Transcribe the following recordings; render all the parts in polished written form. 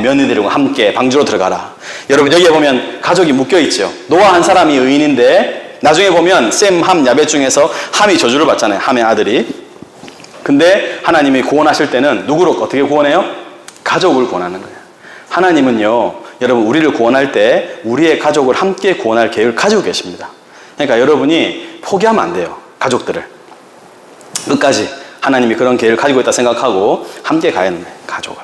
며느리들과 함께 방주로 들어가라. 여러분 여기에 보면 가족이 묶여 있죠. 노아 한 사람이 의인인데 나중에 보면 셈, 함, 야벳 중에서 함이 저주를 받잖아요. 함의 아들이. 근데 하나님이 구원하실 때는 누구로 어떻게 구원해요? 가족을 구원하는 거예요. 하나님은요, 여러분 우리를 구원할 때 우리의 가족을 함께 구원할 계획을 가지고 계십니다. 그러니까 여러분이 포기하면 안 돼요. 가족들을. 끝까지 하나님이 그런 계획을 가지고 있다 생각하고 함께 가야 하는 거예요. 가족을.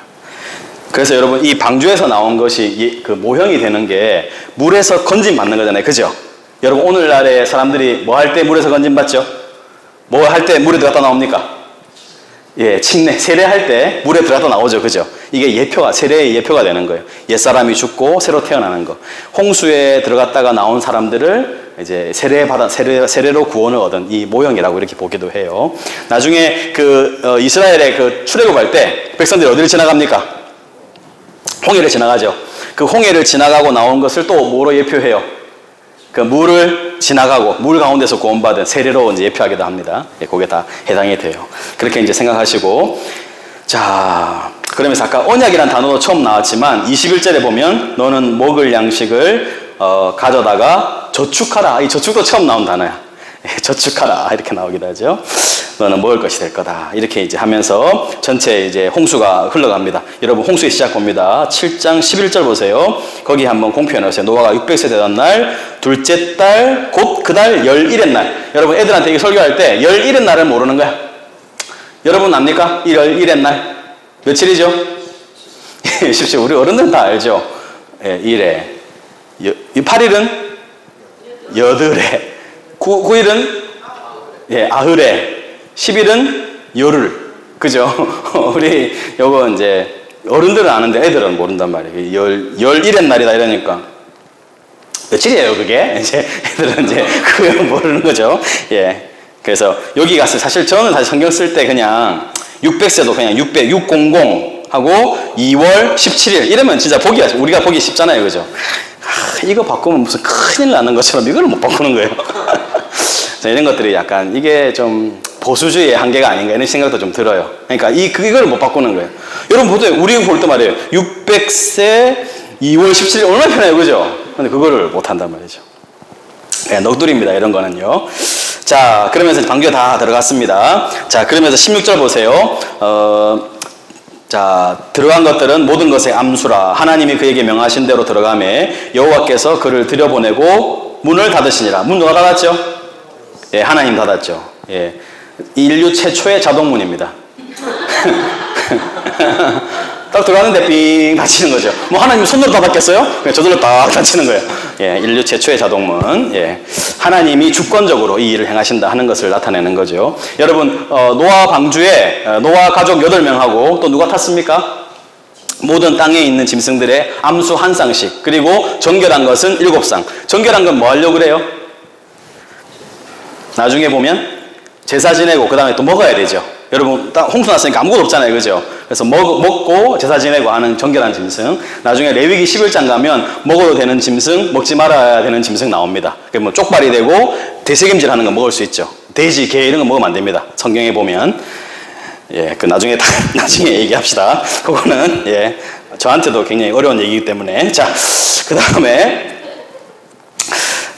그래서 여러분 이 방주에서 나온 것이 그 모형이 되는 게 물에서 건짐받는 거잖아요. 그죠? 여러분 오늘날에 사람들이 뭐 할 때 물에서 건짐받죠? 뭐 할 때 물에 들어갔다 나옵니까? 예, 침례, 세례할 때 물에 들어갔다 나오죠. 그죠? 이게 예표가, 세례의 예표가 되는 거예요. 옛사람이 죽고 새로 태어나는 거. 홍수에 들어갔다가 나온 사람들을 이제 세례로 구원을 얻은 이 모형이라고 이렇게 보기도 해요. 나중에 이스라엘의 출애굽할 때 백성들이 어디를 지나갑니까? 홍해를 지나가죠. 그 홍해를 지나가고 나온 것을 또 뭐로 예표해요? 그 물을 지나가고 물 가운데서 구원받은 세례로 이제 예표하기도 합니다. 예, 그게 다 해당이 돼요. 그렇게 이제 생각하시고, 자, 그러면서 아까 언약이라는 단어도 처음 나왔지만 21절에 보면 너는 먹을 양식을 가져다가 저축하라. 이 저축도 처음 나온 단어야. 저축하라 이렇게 나오기도 하죠. 너는 먹을 것이 될 거다. 이렇게 이제 하면서 전체 이제 홍수가 흘러갑니다. 여러분 홍수의 시작 봅니다. 7장 11절 보세요. 거기 한번 공표해 놓으세요. 노아가 600세 되던 날 둘째 달 곧 그달 11의 날. 여러분 애들한테 이거 설교할 때 11의 날을 모르는 거야. 여러분 압니까? 이 11의 날 며칠이죠? 십시오. 우리 어른들은 다 알죠. 예, 1회. 8일은 여들에. 9일은 예, 아흐레. 10일은 열흘. 그죠? 우리 요거 이제 어른들은 아는데 애들은 모른단 말이에요. 11의 날이다 이러니까 며칠이에요 그게? 이제 애들은 이제 그걸 모르는 거죠. 예. 그래서 여기 가서 사실 저는 사실 성경 쓸 때 그냥 600세도 그냥 600 하고 2월 17일 이러면 진짜 우리가 보기 쉽잖아요. 그죠? 이거 바꾸면 무슨 큰일 나는 것처럼 이걸 못 바꾸는 거예요. 이런 것들이 약간 이게 좀 보수주의의 한계가 아닌가 이런 생각도 좀 들어요. 그러니까 이걸 못 바꾸는 거예요. 여러분 보세요. 우리 볼 때 말이에요. 600세 2월 17일 얼마나 편해요. 그죠? 근데 그거를 못 한단 말이죠. 네, 넋두리입니다. 이런 거는요. 자, 그러면서 방규가 다 들어갔습니다. 자, 그러면서 16절 보세요. 자, 들어간 것들은 모든 것의 암수라. 하나님이 그에게 명하신 대로 들어가매 여호와께서 그를 들여보내고 문을 닫으시니라. 문 누가 닫았죠? 예, 하나님 닫았죠. 예, 인류 최초의 자동문입니다. 딱 들어가는데 삥 닫히는 거죠. 뭐 하나님 손으로 닫았겠어요? 그냥 저절로 딱 닫히는 거예요. 예, 인류 최초의 자동문. 예, 하나님이 주권적으로 이 일을 행하신다 하는 것을 나타내는 거죠. 여러분, 노아 방주에 노아 가족 8명하고 또 누가 탔습니까? 모든 땅에 있는 짐승들의 암수 한 쌍씩. 그리고 정결한 것은 7쌍. 정결한 건 뭐 하려고 그래요? 나중에 보면 제사 지내고 그 다음에 또 먹어야 되죠. 여러분 홍수 났으니까 아무것도 없잖아요. 그죠? 그래서 먹고 제사 지내고 하는 정결한 짐승. 나중에 레위기 11장 가면 먹어도 되는 짐승, 먹지 말아야 되는 짐승 나옵니다. 그게 뭐 쪽발이 되고 대세김질 하는 거 먹을 수 있죠. 돼지, 개 이런 거 먹으면 안 됩니다. 성경에 보면. 예, 그 나중에 얘기합시다. 그거는 예, 저한테도 굉장히 어려운 얘기이기 때문에. 자, 그 다음에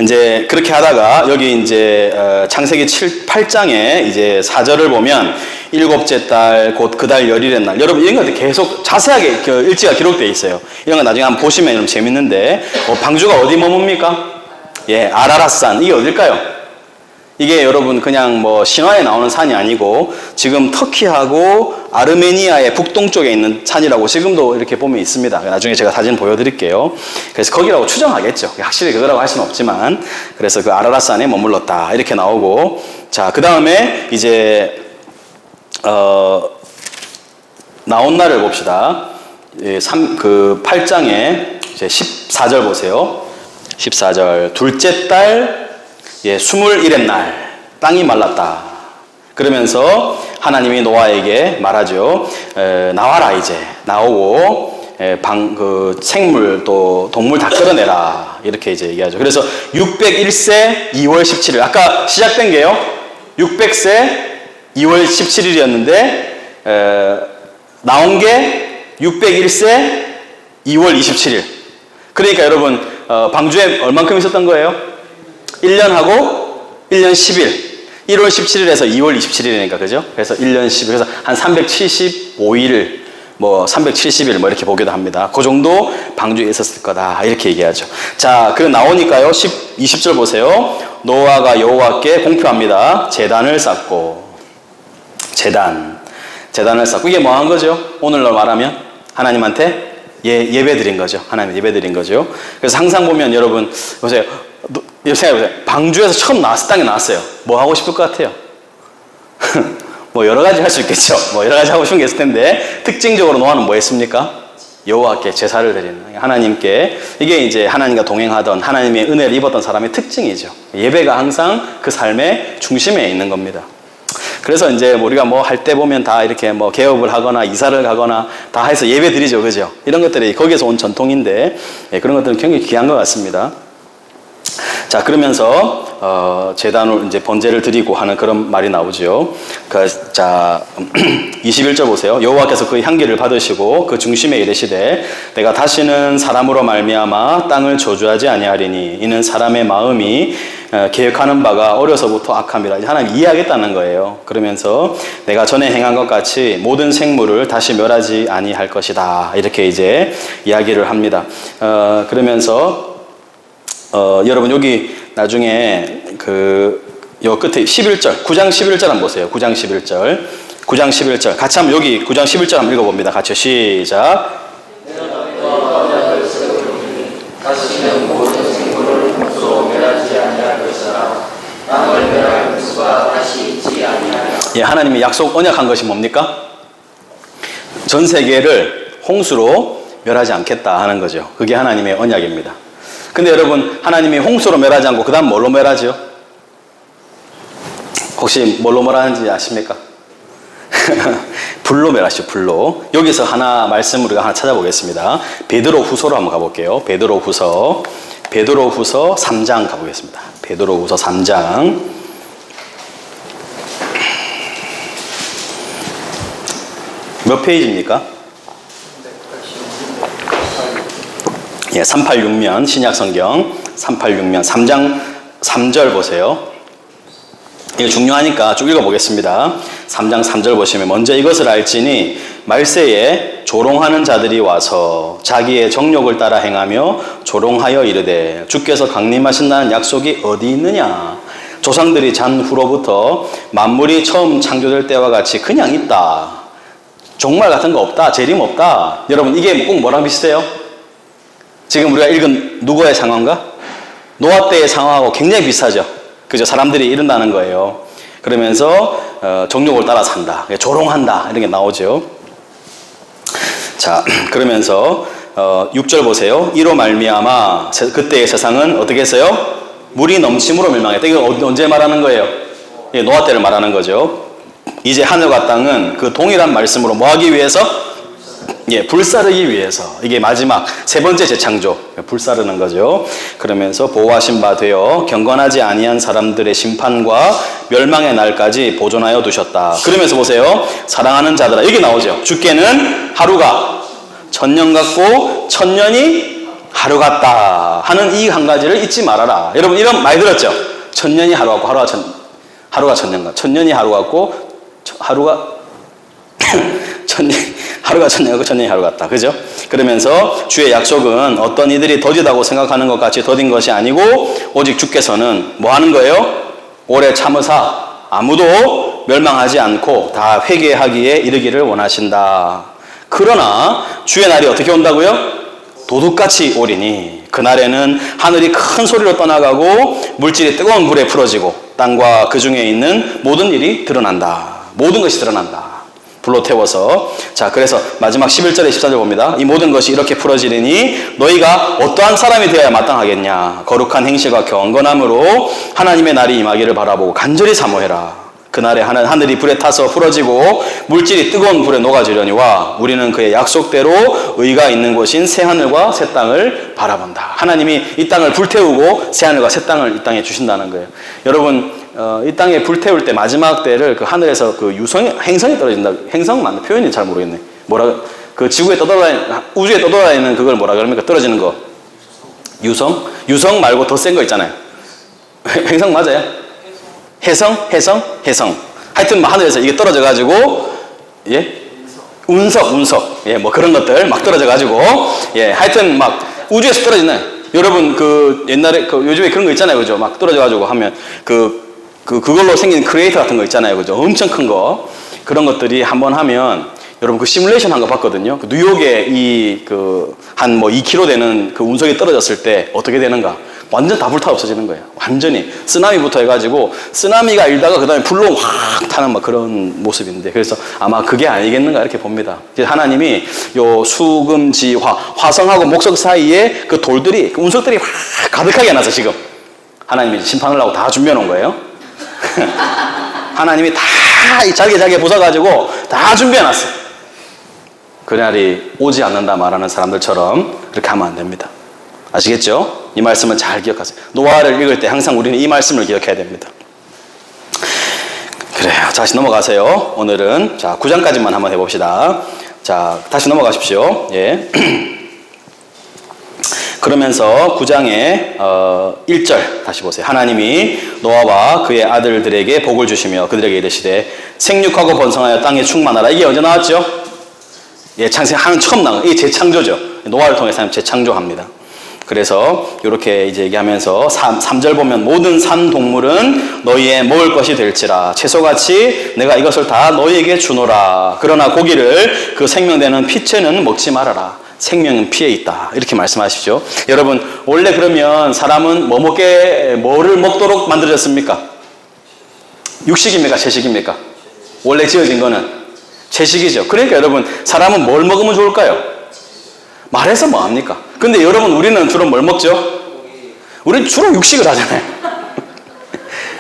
이제 그렇게 하다가 여기 이제 창세기 8장에 이제 4절을 보면 7째 달 곧 그 달 11의 날. 여러분 이런 것들 계속 자세하게 일지가 기록되어 있어요. 이런 거 나중에 한번 보시면 좀 재밌는데 방주가 어디 머뭅니까? 예, 아라랏산. 이게 어딜까요? 이게 여러분 그냥 뭐 신화에 나오는 산이 아니고 지금 터키하고 아르메니아의 북동쪽에 있는 산이라고 지금도 이렇게 보면 있습니다. 나중에 제가 사진 보여드릴게요. 그래서 거기라고 추정하겠죠. 확실히 그거라고 할 수는 없지만 그래서 그 아라랏산에 머물렀다 이렇게 나오고. 자, 그 다음에 이제 나온 날을 봅시다. 예, 8장에 이제 14절 보세요. 14절 둘째 달 21의 날 땅이 말랐다. 그러면서 하나님이 노아에게 말하죠. 나와라 이제 나오고 생물 또 동물 다 끌어내라 이렇게 이제 얘기하죠. 그래서 601세 2월 17일 아까 시작된 게요. 600세 2월 17일이었는데 나온 게 601세 2월 27일. 그러니까 여러분 방주에 얼만큼 있었던 거예요? 1년하고 1년 10일. 1월 17일에서 2월 27일이니까 그죠? 그래서 1년 10일. 그래서 한 375일 뭐 370일 뭐 이렇게 보기도 합니다. 그 정도 방주에 있었을 거다 이렇게 얘기하죠. 자, 그 나오니까요. 20절 보세요. 노아가 여호와께 공표합니다. 제단을 쌓고. 제단을 쌓고. 이게 뭐 한 거죠? 오늘로 말하면 하나님한테 예배 드린 거죠. 하나님 예배 드린 거죠. 그래서 항상 보면 여러분 보세요. 생각해보세요. 방주에서 처음 나왔을 땅에 나왔어요. 뭐 하고 싶을 것 같아요? 뭐 여러 가지 할 수 있겠죠. 뭐 여러 가지 하고 싶은 게 있을 텐데 특징적으로 노아는 뭐 했습니까? 여호와께 제사를 드리는, 하나님께, 이게 이제 하나님과 동행하던, 하나님의 은혜를 입었던 사람의 특징이죠. 예배가 항상 그 삶의 중심에 있는 겁니다. 그래서 이제 우리가 뭐 할 때 보면 다 이렇게 뭐 개업을 하거나 이사를 가거나 다 해서 예배 드리죠. 그죠? 이런 것들이 거기에서 온 전통인데, 그런 것들은 굉장히 귀한 것 같습니다. 자, 그러면서 제단으로 이제 번제를 드리고 하는 그런 말이 나오죠. 자, 21절 보세요. 여호와께서 그 향기를 받으시고 그 중심에 이르시되 내가 다시는 사람으로 말미암아 땅을 저주하지 아니하리니 이는 사람의 마음이 계획하는 바가 어려서부터 악함이라. 하나님 이해하겠다는 거예요. 그러면서 내가 전에 행한 것 같이 모든 생물을 다시 멸하지 아니할 것이다. 이렇게 이제 이야기를 합니다. 그러면서 여러분 여기 나중에 요 끝에 11절, 9장 11절 한번 보세요. 9장 11절. 9장 11절. 같이 한번 여기 9장 11절 한번 읽어봅니다. 같이 시작. 다시는 모든 생물을 흑수로 멸하지 아니할 것이라. 땅을 멸할 흑수가 다시 있지 아니하리라. 예, 하나님이 약속 언약한 것이 뭡니까? 전 세계를 홍수로 멸하지 않겠다 하는 거죠. 그게 하나님의 언약입니다. 근데 여러분 하나님이 홍수로 멸하지 않고 그 다음 뭘로 멸하죠? 혹시 뭘로 멸하는지 아십니까? 불로 멸하시죠. 불로. 여기서 하나 말씀 우리가 하나 찾아보겠습니다. 베드로 후서로 한번 가볼게요. 베드로 후서 3장 가보겠습니다. 베드로 후서 3장 몇 페이지입니까? 예, 386면 신약성경 386면 3장 3절 보세요. 이거 중요하니까 쭉 읽어보겠습니다. 3장 3절 보시면 먼저 이것을 알지니 말세에 조롱하는 자들이 와서 자기의 정욕을 따라 행하며 조롱하여 이르되 주께서 강림하신다는 약속이 어디 있느냐. 조상들이 잔 후로부터 만물이 처음 창조될 때와 같이 그냥 있다. 종말 같은 거 없다. 재림 없다. 여러분 이게 꼭 뭐랑 비슷해요? 지금 우리가 읽은 누구의 상황과? 노아 때의 상황하고 굉장히 비슷하죠. 그죠? 사람들이 이른다는 거예요. 그러면서 정욕을 따라 산다. 조롱한다. 이런 게 나오죠. 자, 그러면서 6절 보세요. 이로 말미암아 그때의 세상은 어떻게 했어요? 물이 넘침으로 멸망했다. 이거 언제 말하는 거예요? 예, 노아 때를 말하는 거죠. 이제 하늘과 땅은 그 동일한 말씀으로 뭐 하기 위해서? 예, 불사르기 위해서. 이게 마지막 세 번째 재창조. 불사르는 거죠. 그러면서 보호하신 바 되어 경건하지 아니한 사람들의 심판과 멸망의 날까지 보존하여 두셨다. 그러면서 보세요. 사랑하는 자들아. 여기 나오죠. 주께는 하루가 천년 같고 천년이 하루 같다 하는 이 한 가지를 잊지 말아라. 여러분 이런 많이 들었죠? 천년이 하루 같고 하루가 천년 같고 천년이 하루 같고 하루가 하루가 천년 같고 천년이 하루 같다. 그죠? 그러면서 주의 약속은 어떤 이들이 더디다고 생각하는 것 같이 더딘 것이 아니고 오직 주께서는 뭐 하는 거예요? 오래 참으사 아무도 멸망하지 않고 다 회개하기에 이르기를 원하신다. 그러나 주의 날이 어떻게 온다고요? 도둑같이 오리니 그날에는 하늘이 큰 소리로 떠나가고 물질이 뜨거운 불에 풀어지고 땅과 그 중에 있는 모든 일이 드러난다. 모든 것이 드러난다. 불로 태워서. 자, 그래서 마지막 11절에 14절 봅니다. 이 모든 것이 이렇게 풀어지리니 너희가 어떠한 사람이 되어야 마땅하겠냐. 거룩한 행실과 경건함으로 하나님의 날이 임하기를 바라보고 간절히 사모해라. 그날에 하늘이 불에 타서 풀어지고 물질이 뜨거운 불에 녹아지려니와 우리는 그의 약속대로 의가 있는 곳인 새하늘과 새 땅을 바라본다. 하나님이 이 땅을 불태우고 새하늘과 새 땅을 이 땅에 주신다는 거예요. 여러분 이 땅에 불태울 때 마지막 때를 그 하늘에서 그 행성이 떨어진다. 행성 맞나? 표현이 잘 모르겠네. 뭐라 그 지구에 우주에 떠돌아다니는 그걸 뭐라 그럽니까? 떨어지는 거. 유성? 유성 말고 더 센 거 있잖아요. 행성 맞아요? 해성? 하여튼 뭐 하늘에서 이게 떨어져가지고, 예? 운석. 예, 뭐 그런 것들 막 떨어져가지고, 예, 하여튼 막 우주에서 떨어지는, 여러분 그 옛날에, 요즘에 그런 거 있잖아요. 그죠? 막 떨어져가지고 하면 그걸로 생긴 크리에이터 같은 거 있잖아요. 그죠? 엄청 큰 거. 그런 것들이 한번 하면, 여러분 그 시뮬레이션 한 거 봤거든요. 그 뉴욕에 한 뭐 2km 되는 그 운석이 떨어졌을 때 어떻게 되는가. 완전 다 불타 없어지는 거예요. 완전히. 쓰나미부터 해가지고, 쓰나미가 일다가 그 다음에 불로 확 타는 막 그런 모습인데, 그래서 아마 그게 아니겠는가 이렇게 봅니다. 하나님이 요 수금지화, 화성하고 목석 사이에 그 돌들이, 그 운석들이 확 가득하게 나서 지금 하나님이 심판을 하고 다 준비해 놓은 거예요. 하나님이 다 잘게 부숴가지고 다 준비해 놨어요. 그날이 오지 않는다 말하는 사람들처럼 그렇게 하면 안 됩니다. 아시겠죠? 이 말씀은 잘 기억하세요. 노아를 읽을 때 항상 우리는 이 말씀을 기억해야 됩니다. 그래요. 다시 넘어가세요. 오늘은 자 9장까지만 한번 해봅시다. 자 다시 넘어가십시오. 예. 그러면서 9장의 1절 다시 보세요. 하나님이 노아와 그의 아들들에게 복을 주시며 그들에게 이르시되 생육하고 번성하여 땅에 충만하라. 이게 언제 나왔죠? 예, 창세기 처음 나온 이게 재창조죠. 노아를 통해서 하나님 재창조합니다. 그래서 이렇게 이제 얘기하면서 3절 보면 모든 산 동물은 너희의 먹을 것이 될지라 채소같이 내가 이것을 다 너희에게 주노라. 그러나 고기를 그 생명되는 피채는 먹지 말아라. 생명은 피에 있다. 이렇게 말씀하시죠. 여러분 원래 그러면 사람은 뭐를 먹도록 만들어졌습니까? 육식입니까? 채식입니까? 원래 지어진 거는 채식이죠. 그러니까 여러분 사람은 뭘 먹으면 좋을까요? 말해서 뭐합니까? 근데 여러분 우리는 주로 뭘 먹죠? 우리는 주로 육식을 하잖아요.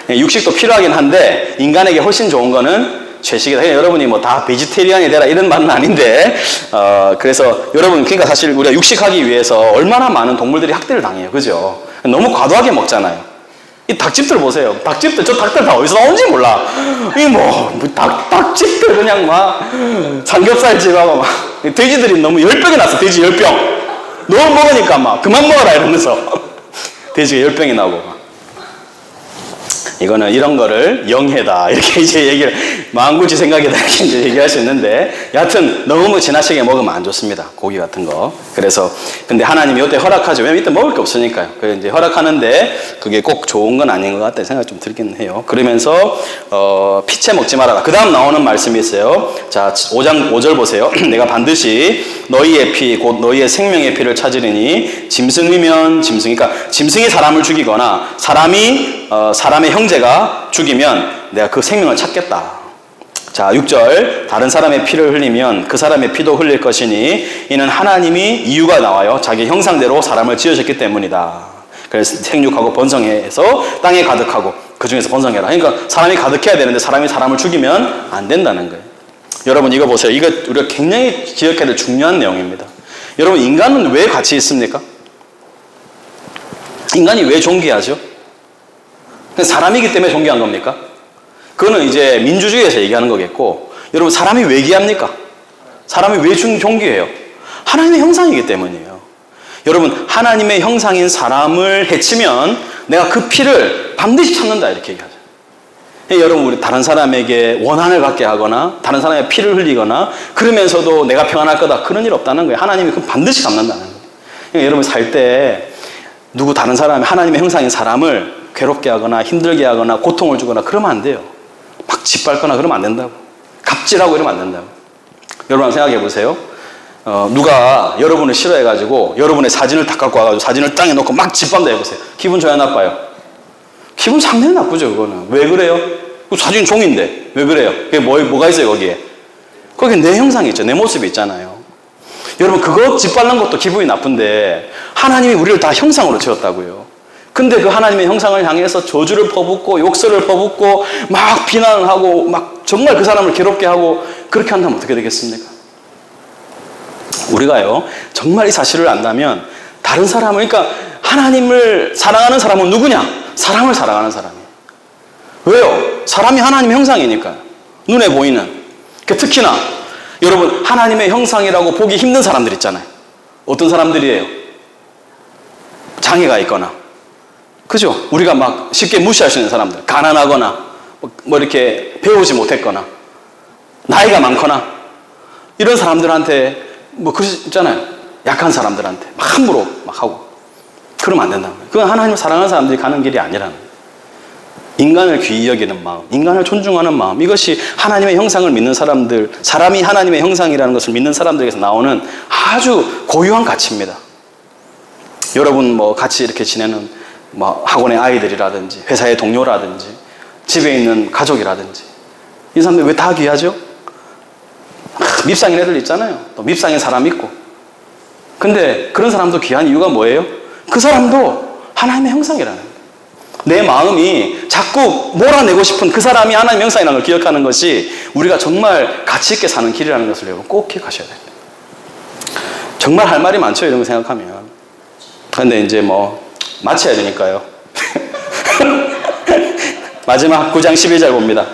육식도 필요하긴 한데 인간에게 훨씬 좋은 거는 채식이다. 여러분이 뭐 다 베지테리안이 되라 이런 말은 아닌데 그래서 여러분 그러니까 사실 우리가 육식하기 위해서 얼마나 많은 동물들이 학대를 당해요. 그죠? 너무 과도하게 먹잖아요. 이 닭집들 보세요. 닭집들 저 닭들 다 어디서 나온지 몰라. 닭집들 그냥 막 삼겹살집하고 막 돼지들이 너무 10병이 났어. 돼지 10병. 너무 먹으니까 막 그만 먹어라 이러면서 돼지가 10병이 나고 이거는 이런 거를 영해다 이렇게 이제 얘기를 망구지 생각이다 이렇게 이제 얘기할 수 있는데 여하튼 너무 지나치게 먹으면 안 좋습니다. 고기 같은 거. 그래서 근데 하나님이 이때 허락하죠. 왜냐면 이때 먹을 게 없으니까요. 그래서 이제 허락하는데 그게 꼭 좋은 건 아닌 것 같다 생각이 좀 들긴 해요. 그러면서 피채 먹지 말아라. 그 다음 나오는 말씀이 있어요. 자 5장 5절 보세요. 내가 반드시 너희의 피 곧 너희의 생명의 피를 찾으리니 짐승이면 짐승 그러니까 짐승이 사람을 죽이거나 사람의 형제가 죽이면 내가 그 생명을 찾겠다. 자 6절 다른 사람의 피를 흘리면 그 사람의 피도 흘릴 것이니 이는 하나님이 이유가 나와요. 자기 형상대로 사람을 지으셨기 때문이다. 그래서 생육하고 번성해서 땅에 가득하고 그 중에서 번성해라. 그러니까 사람이 가득해야 되는데 사람이 사람을 죽이면 안 된다는 거예요. 여러분 이거 보세요. 이거 우리가 굉장히 기억해야 될 중요한 내용입니다. 여러분 인간은 왜 같이 있습니까? 인간이 왜 존귀하죠? 사람이기 때문에 존귀한 겁니까? 그거는 이제 민주주의에서 얘기하는 거겠고 여러분 사람이 왜 귀합니까? 사람이 왜 존귀해요? 하나님의 형상이기 때문이에요. 여러분 하나님의 형상인 사람을 해치면 내가 그 피를 반드시 찾는다 이렇게 얘기하죠. 여러분 우리 다른 사람에게 원한을 갖게 하거나 다른 사람의 피를 흘리거나 그러면서도 내가 평안할 거다 그런 일 없다는 거예요. 하나님이 그건 반드시 갚는다는 거예요. 그러니까 여러분 살 때 누구 다른 사람이 하나님의 형상인 사람을 괴롭게 하거나 힘들게 하거나 고통을 주거나 그러면 안 돼요. 막 짓밟거나 그러면 안 된다고. 갑질하고 이러면 안 된다고. 여러분 생각해 보세요. 누가 여러분을 싫어해가지고 여러분의 사진을 다 갖고 와가지고 사진을 땅에 놓고 막 짓밟는다 해보세요. 기분 좋아요 나빠요? 기분 상당히 나쁘죠 그거는. 왜 그래요? 그 사진 종인데 왜 그래요? 그게 뭐가 있어요 거기에? 거기에 내 형상이 있죠. 내 모습이 있잖아요. 여러분 그거 짓밟는 것도 기분이 나쁜데 하나님이 우리를 다 형상으로 지었다고요. 근데 그 하나님의 형상을 향해서 저주를 퍼붓고 욕설을 퍼붓고 막 비난을 하고 막 정말 그 사람을 괴롭게 하고 그렇게 한다면 어떻게 되겠습니까? 우리가요 정말 이 사실을 안다면 다른 사람을 그러니까 하나님을 사랑하는 사람은 누구냐? 사람을 사랑하는 사람이에요. 왜요? 사람이 하나님의 형상이니까요. 눈에 보이는. 특히나 여러분, 하나님의 형상이라고 보기 힘든 사람들 있잖아요. 어떤 사람들이에요? 장애가 있거나, 그죠? 우리가 막 쉽게 무시할 수 있는 사람들, 가난하거나, 뭐 이렇게 배우지 못했거나, 나이가 많거나, 이런 사람들한테 뭐 그러잖아요. 약한 사람들한테 막 함부로 막 하고. 그러면 안 된다는 거예요. 그건 하나님을 사랑하는 사람들이 가는 길이 아니라는 거예요. 인간을 귀히 여기는 마음, 인간을 존중하는 마음, 이것이 하나님의 형상을 믿는 사람들, 사람이 하나님의 형상이라는 것을 믿는 사람들에게서 나오는 아주 고유한 가치입니다. 여러분 뭐 같이 이렇게 지내는 뭐 학원의 아이들이라든지 회사의 동료라든지 집에 있는 가족이라든지 이 사람들 왜 다 귀하죠? 밉상인 애들 있잖아요. 또 밉상인 사람 있고. 근데 그런 사람도 귀한 이유가 뭐예요? 그 사람도 하나님의 형상이라는 거예요. 내 마음이 자꾸 몰아내고 싶은 그 사람이 하나님의 형상이라는 걸 기억하는 것이 우리가 정말 가치 있게 사는 길이라는 것을 여러분 꼭 기억하셔야 됩니다. 정말 할 말이 많죠, 이런 거 생각하면. 근데 이제 뭐 마쳐야 되니까요. 마지막 9장 11절 봅니다.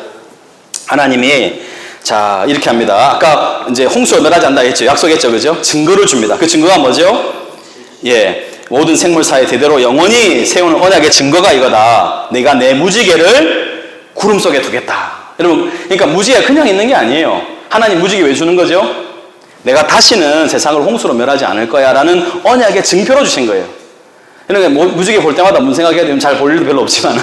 하나님이 자 이렇게 합니다. 아까 이제 홍수가 멸하지 않는다 했죠. 약속했죠, 그죠? 증거를 줍니다. 그 증거가 뭐죠? 예, 모든 생물사의 대대로 영원히 세우는 언약의 증거가 이거다. 내가 내 무지개를 구름 속에 두겠다. 여러분, 그러니까 무지개가 그냥 있는 게 아니에요. 하나님 무지개 왜 주는 거죠? 내가 다시는 세상을 홍수로 멸하지 않을 거야 라는 언약의 증표로 주신 거예요. 그러니까 무지개 볼 때마다 무슨 생각해야 되면 잘 볼 일도 별로 없지만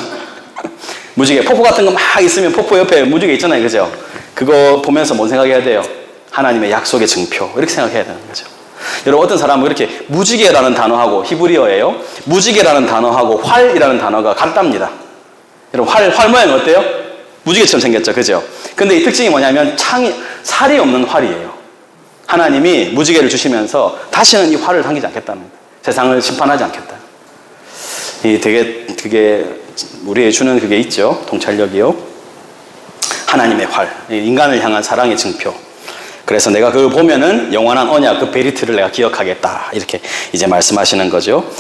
무지개, 폭포 같은 거 막 있으면 폭포 옆에 무지개 있잖아요, 그죠? 그거 보면서 뭔 생각해야 돼요? 하나님의 약속의 증표, 이렇게 생각해야 되는 거죠. 여러분, 어떤 사람은 이렇게 무지개라는 단어하고, 히브리어예요, 무지개라는 단어하고 활이라는 단어가 같답니다. 여러분, 활 모양이 어때요? 무지개처럼 생겼죠, 그죠? 근데 이 특징이 뭐냐면 살이 없는 활이에요. 하나님이 무지개를 주시면서 다시는 이 활을 당기지 않겠다는 거예요. 세상을 심판하지 않겠다. 그게 우리에게 주는 그게 있죠, 통찰력이요. 하나님의 활, 인간을 향한 사랑의 증표. 그래서 내가 그걸 보면은 영원한 언약, 그 베리트를 내가 기억하겠다. 이렇게 이제 말씀하시는 거죠.